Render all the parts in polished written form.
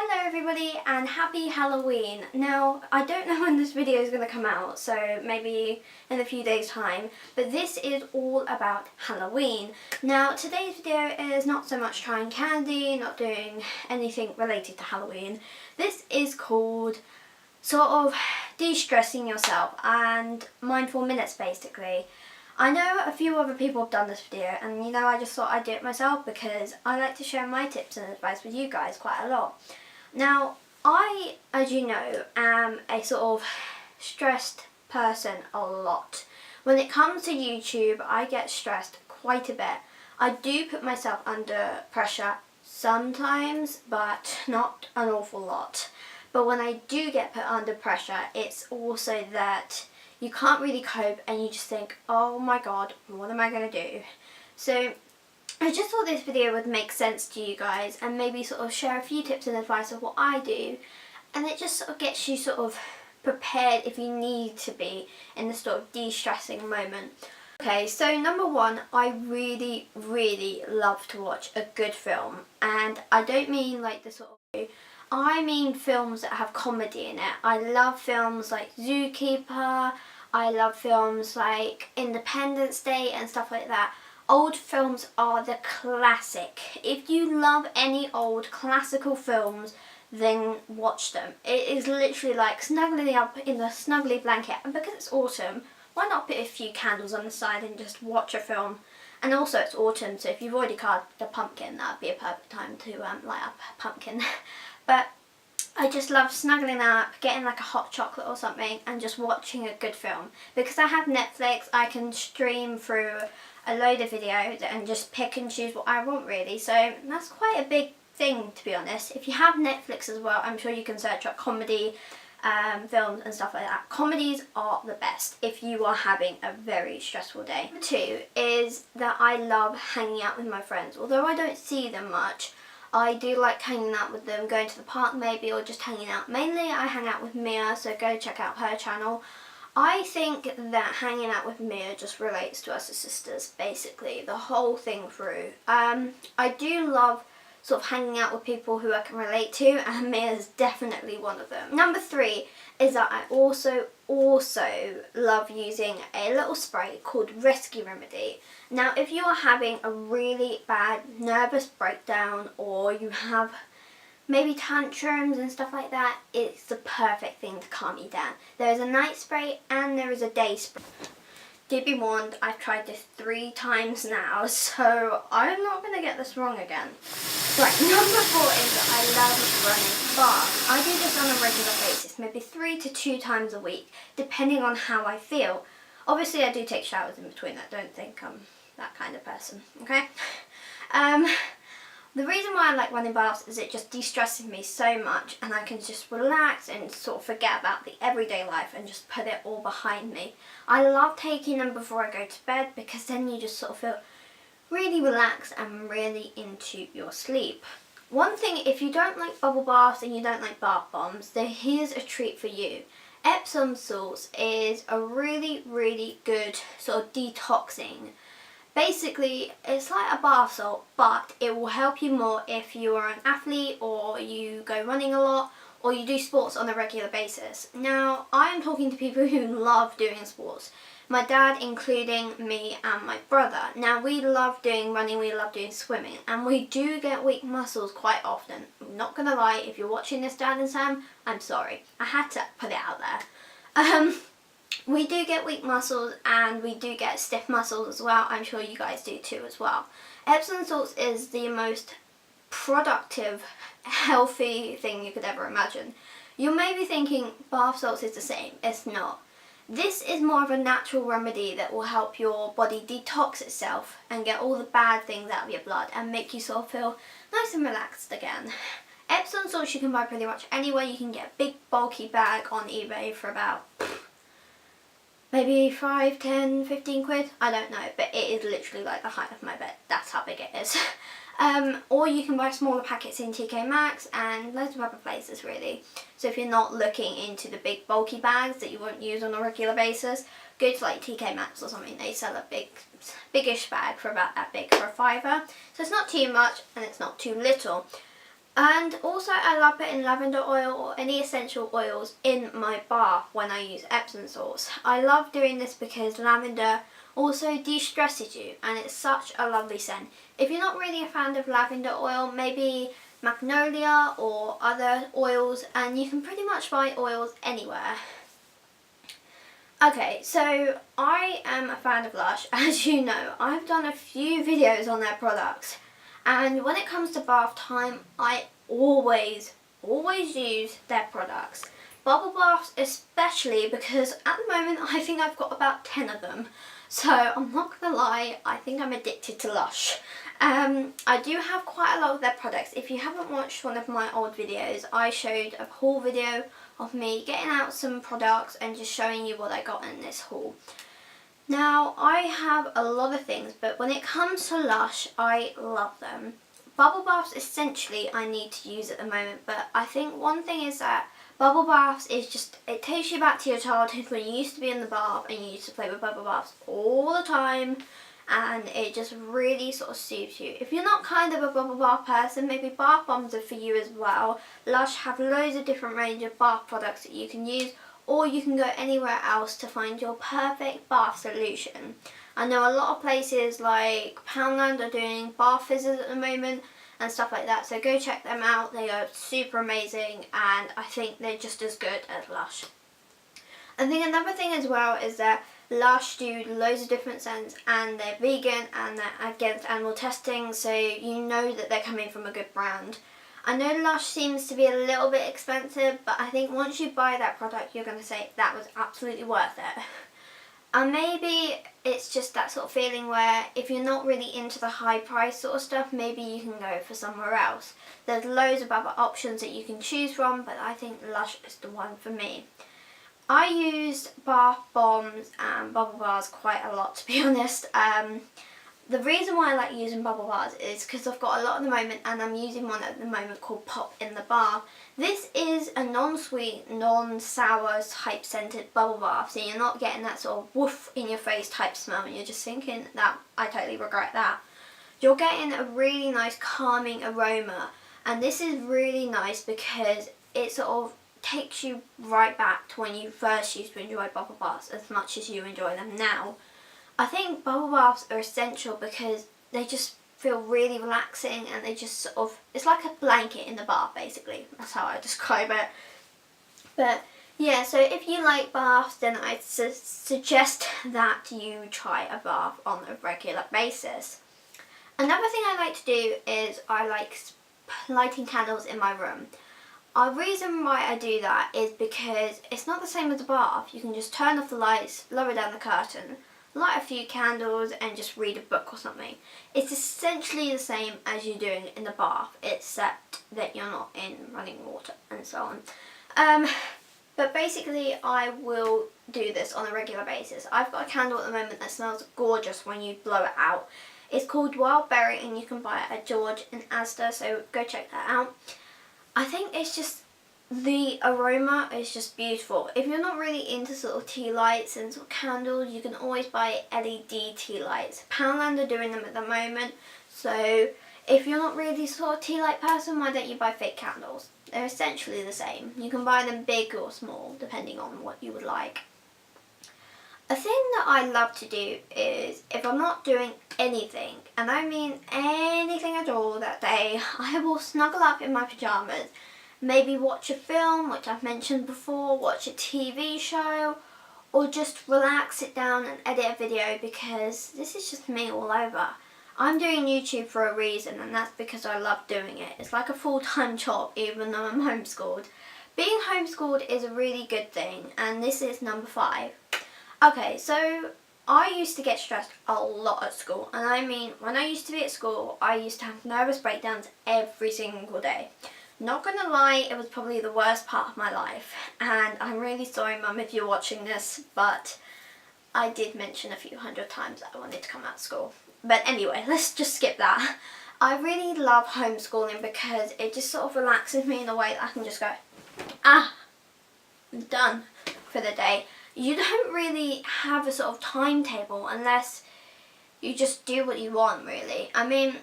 Hello everybody and happy Halloween. Now, I don't know when this video is going to come out, so maybe in a few days time, but this is all about Halloween. Now, today's video is not so much trying candy, not doing anything related to Halloween. This is called sort of de-stressing yourself and mindful minutes basically. I know a few other people have done this video and I just thought I'd do it myself because I like to share my tips and advice with you guys quite a lot. Now, I, as you know, am a sort of stressed person a lot. When it comes to YouTube, I get stressed quite a bit. I do put myself under pressure sometimes, but not an awful lot. But when I do get put under pressure, it's also that you can't really cope and you just think, oh my god, what am I going to do? So I just thought this video would make sense to you guys and maybe sort of share a few tips and advice of what I do, and it just sort of gets you sort of prepared if you need to be in this sort of de-stressing moment. Okay, so number one, I really love to watch a good film, and I don't mean like the sort of, I mean films that have comedy in it. I love films like Zookeeper, I love films like Independence Day and stuff like that. Old films are the classic. If you love any old classical films, then watch them. It is literally like snuggling up in the snuggly blanket, and because it's autumn, why not put a few candles on the side and just watch a film? And also it's autumn, so if you've already carved a pumpkin, that'd be a perfect time to light up a pumpkin. But I just love snuggling up, getting like a hot chocolate or something and just watching a good film. Because I have Netflix, I can stream through a load of videos and just pick and choose what I want really. So that's quite a big thing, to be honest. If you have Netflix as well, I'm sure you can search up comedy films and stuff like that. Comedies are the best if you are having a very stressful day. Number two is that I love hanging out with my friends. Although I don't see them much, I do like hanging out with them, going to the park maybe, or just hanging out. Mainly I hang out with Mia, so go check out her channel. I think that hanging out with Mia just relates to us as sisters, basically, the whole thing through. I do love sort of hanging out with people who I can relate to, and Mia's definitely one of them. Number three is that I also love using a little spray called Rescue Remedy. Now, if you are having a really bad nervous breakdown or you have maybe tantrums and stuff like that, it's the perfect thing to calm you down. There is a night spray and there is a day spray. Do be warned, I've tried this 3 times now, so I'm not going to get this wrong again. Right, number 4 is that I love running, but I do this on a regular basis, maybe 3 to 2 times a week, depending on how I feel. Obviously I do take showers in between that, don't think I'm that kind of person, okay? The reason why I like running baths is it just de-stresses me so much, and I can just relax and sort of forget about the everyday life and just put it all behind me. I love taking them before I go to bed because then you just sort of feel really relaxed and really into your sleep. One thing, if you don't like bubble baths and you don't like bath bombs, then here's a treat for you. Epsom salts is a really good sort of detoxing. Basically, it's like a bath salt, but it will help you more if you are an athlete or you go running a lot or you do sports on a regular basis. Now, I am talking to people who love doing sports. My dad, including me and my brother. Now, we love doing running, we love doing swimming, and we do get weak muscles quite often. I'm not gonna lie, if you're watching this, Dad and Sam, I'm sorry. I had to put it out there. We do get weak muscles and we do get stiff muscles as well. I'm sure you guys do too as well. Epsom salts is the most productive, healthy thing you could ever imagine. You may be thinking bath salts is the same. It's not. This is more of a natural remedy that will help your body detox itself and get all the bad things out of your blood and make you sort of feel nice and relaxed again. Epsom salts you can buy pretty much anywhere. You can get a big bulky bag on eBay for about maybe 5, 10, 15 quid, I don't know, but it is literally like the height of my bed, that's how big it is. Or you can buy smaller packets in TK Maxx and loads of other places really. So if you're not looking into the big bulky bags that you won't use on a regular basis, go to like TK Maxx or something, they sell a biggish bag for about that big for a £5. So it's not too much and it's not too little. And also I love putting lavender oil or any essential oils in my bath when I use Epsom salts. I love doing this because lavender also de-stresses you and it's such a lovely scent. If you're not really a fan of lavender oil, maybe magnolia or other oils, and you can pretty much buy oils anywhere. Okay, so I am a fan of Lush. As you know, I've done a few videos on their products, and when it comes to bath time, I always use their products. Bubble baths especially, because at the moment I think I've got about 10 of them. So I'm not gonna lie, I think I'm addicted to Lush. I do have quite a lot of their products. If you haven't watched one of my old videos, I showed a haul video of me getting out some products and just showing you what I got in this haul. Now, I have a lot of things, but when it comes to Lush, I love them. Bubble baths essentially I need to use at the moment, but I think one thing is that bubble baths is just, it takes you back to your childhood when you used to be in the bath and you used to play with bubble baths all the time, and it just really sort of suits you. If you're not kind of a bubble bath person, maybe bath bombs are for you as well. Lush have loads of different range of bath products that you can use, or you can go anywhere else to find your perfect bath solution. I know a lot of places like Poundland are doing bath fizzes at the moment and stuff like that, so go check them out. They are super amazing and I think they're just as good as Lush. I think another thing as well is that Lush do loads of different scents and they're vegan and they're against animal testing, so you know that they're coming from a good brand. I know Lush seems to be a little bit expensive, but I think once you buy that product you're going to say that was absolutely worth it. And maybe it's just that sort of feeling where if you're not really into the high price sort of stuff, maybe you can go for somewhere else. There's loads of other options that you can choose from, but I think Lush is the one for me. I use bath bombs and bubble bars quite a lot, to be honest. The reason why I like using bubble bars is because I've got a lot at the moment, and I'm using one at the moment called Pop in the Bath. This is a non-sweet, non-sour type scented bubble bath, so you're not getting that sort of woof in your face type smell and you're just thinking that I totally regret that. You're getting a really nice calming aroma, and this is really nice because it sort of takes you right back to when you first used to enjoy bubble baths as much as you enjoy them now. I think bubble baths are essential because they just feel really relaxing and they just sort of, it's like a blanket in the bath basically. That's how I describe it. But yeah, so if you like baths, then I'd suggest that you try a bath on a regular basis. Another thing I like to do is I like lighting candles in my room. A reason why I do that is because it's not the same as a bath. You can just turn off the lights, lower down the curtain, light a few candles and just read a book or something. It's essentially the same as you're doing in the bath, except that you're not in running water and so on. But basically I will do this on a regular basis. I've got a candle at the moment that smells gorgeous when you blow it out. It's called Wild Berry and you can buy it at George in Asda, so go check that out. I think it's just, the aroma is just beautiful. If you're not really into sort of tea lights and sort of candles, you can always buy LED tea lights. Poundland are doing them at the moment, so if you're not really sort of tea light person, why don't you buy fake candles? They're essentially the same. You can buy them big or small, depending on what you would like. A thing that I love to do is, if I'm not doing anything, and I mean anything at all that day, I will snuggle up in my pyjamas, maybe watch a film, which I've mentioned before, watch a TV show, or just relax, sit down and edit a video, because this is just me all over. I'm doing YouTube for a reason, and that's because I love doing it. It's like a full-time job, even though I'm homeschooled. Being homeschooled is a really good thing, and this is number 5. Okay, so I used to get stressed a lot at school, and I mean, when I used to be at school, I used to have nervous breakdowns every single day. Not gonna lie, it was probably the worst part of my life, and I'm really sorry Mum if you're watching this, but I did mention a few hundred times that I wanted to come out of school. But anyway, let's just skip that. I really love homeschooling because it just sort of relaxes me in a way that I can just go, I'm done for the day. You don't really have a sort of timetable unless you just do what you want, really. I mean,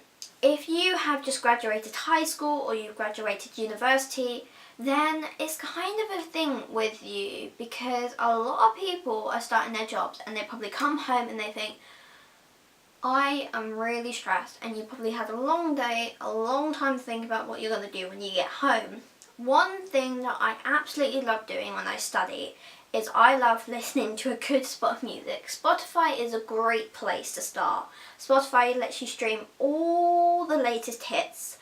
if you have just graduated high school or you've graduated university, then it's kind of a thing with you, because a lot of people are starting their jobs and they probably come home and they think, I am really stressed, and you probably had a long day, a long time to think about what you're going to do when you get home. One thing that I absolutely love doing when I study is I love listening to a good spot of music. Spotify is a great place to start. Spotify lets you stream all the latest hits,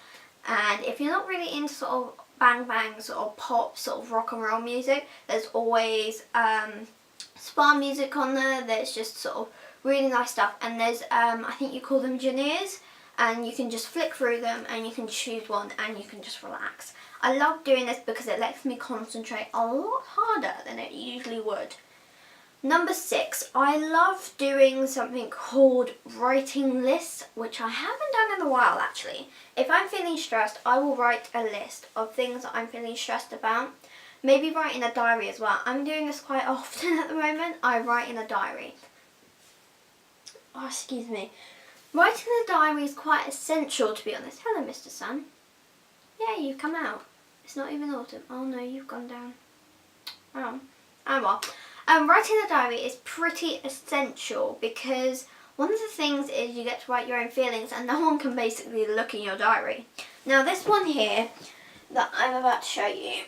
and if you're not really into sort of bang bangs or pop sort of rock and roll music, there's always spa music on there. There's just sort of really nice stuff, and there's I think you call them genres, and you can just flick through them and you can choose one and you can just relax. I love doing this because it lets me concentrate a lot harder than it usually would. Number 6, I love doing something called writing lists, which I haven't done in a while actually. If I'm feeling stressed, I will write a list of things that I'm feeling stressed about. Maybe write in a diary as well. I'm doing this quite often at the moment. I write in a diary. Oh, excuse me. Writing a diary is quite essential, to be honest. Hello, Mr. Sun. Yeah, you've come out. It's not even autumn. Oh no, you've gone down. Oh well. Writing a diary is pretty essential, because one of the things is you get to write your own feelings and no one can basically look in your diary. Now this one here that I'm about to show you,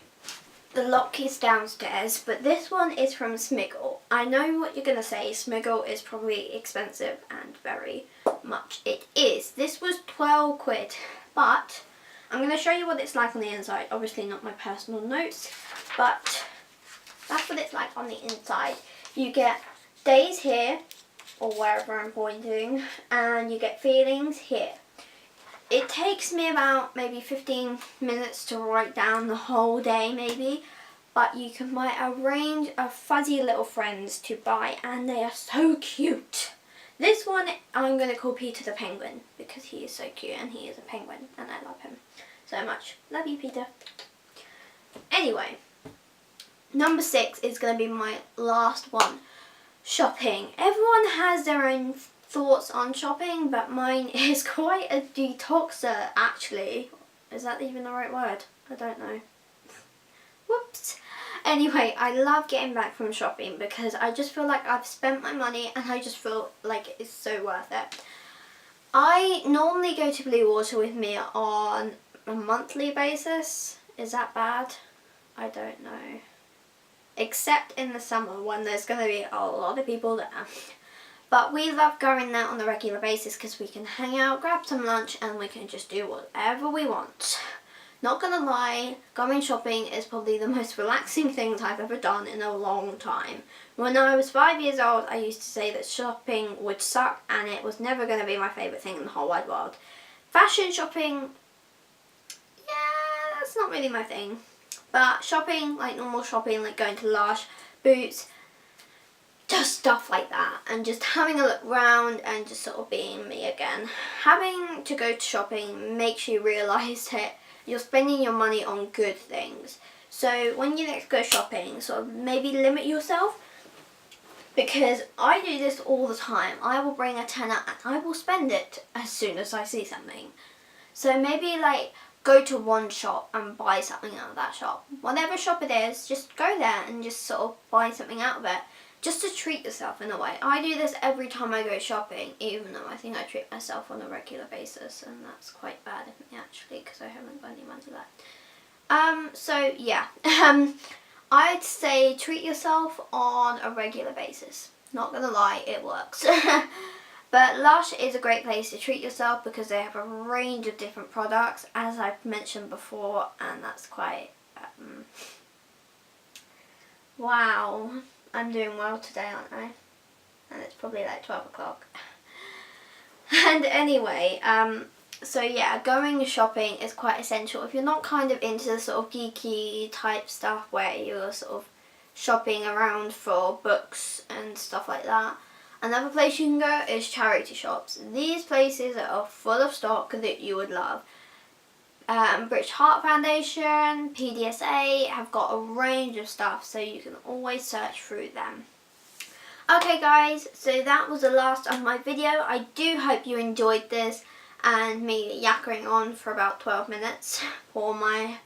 the lock is downstairs, but this one is from Smiggle. I know what you're going to say, Smiggle is probably expensive, and very much it is. This was 12 quid, but I'm going to show you what it's like on the inside. Obviously not my personal notes, but that's what it's like on the inside. You get days here, or wherever I'm pointing, and you get feelings here. It takes me about maybe 15 minutes to write down the whole day maybe, but you can buy a range of fuzzy little friends to buy, and they are so cute. This one I'm going to call Peter the Penguin, because he is so cute and he is a penguin and I love him so much. Love you, Peter. Anyway, number 6 is going to be my last one. Shopping. Everyone has their own thoughts on shopping, but mine is quite a detoxer actually. Is that even the right word? I don't know. Whoops. Anyway, I love getting back from shopping because I just feel like I've spent my money and I just feel like it's so worth it. I normally go to Blue Water with me on a monthly basis. Is that bad? I don't know. Except in the summer when there's going to be a lot of people there. But we love going there on a regular basis because we can hang out, grab some lunch, and we can just do whatever we want. Not gonna lie, going shopping is probably the most relaxing thing I've ever done in a long time. When I was 5 years old, I used to say that shopping would suck and it was never going to be my favourite thing in the whole wide world. Fashion shopping, yeah, that's not really my thing. But shopping, like normal shopping, like going to Lush, Boots, just stuff like that, and just having a look round and just sort of being me again. Having to go to shopping makes you realise that you're spending your money on good things. So when you next go shopping, sort of maybe limit yourself, because I do this all the time. I will bring a tenner and I will spend it as soon as I see something. So maybe like go to one shop and buy something out of that shop. Whatever shop it is, just go there and just sort of buy something out of it. Just to treat yourself in a way. I do this every time I go shopping, even though I think I treat myself on a regular basis, and that's quite bad of me actually, because I haven't got any money left. So yeah, I'd say treat yourself on a regular basis. Not gonna lie, it works. But Lush is a great place to treat yourself because they have a range of different products, as I've mentioned before, and that's quite, wow. I'm doing well today, aren't I? And it's probably like 12 o'clock. And anyway, so yeah, going shopping is quite essential. If you're not kind of into the sort of geeky type stuff where you're sort of shopping around for books and stuff like that, another place you can go is charity shops. These places are full of stock that you would love. British Heart Foundation, PDSA have got a range of stuff, so you can always search through them. Okay guys, so that was the last of my video. I do hope you enjoyed this, and me yakkering on for about 12 minutes, or my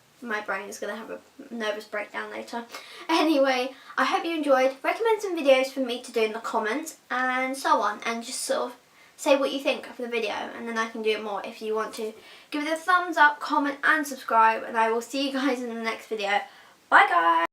brain is going to have a nervous breakdown later. Anyway, I hope you enjoyed. Recommend some videos for me to do in the comments and so on, and just sort of say what you think of the video, and then I can do it more if you want to. Give it a thumbs up, comment and subscribe, and I will see you guys in the next video. Bye guys!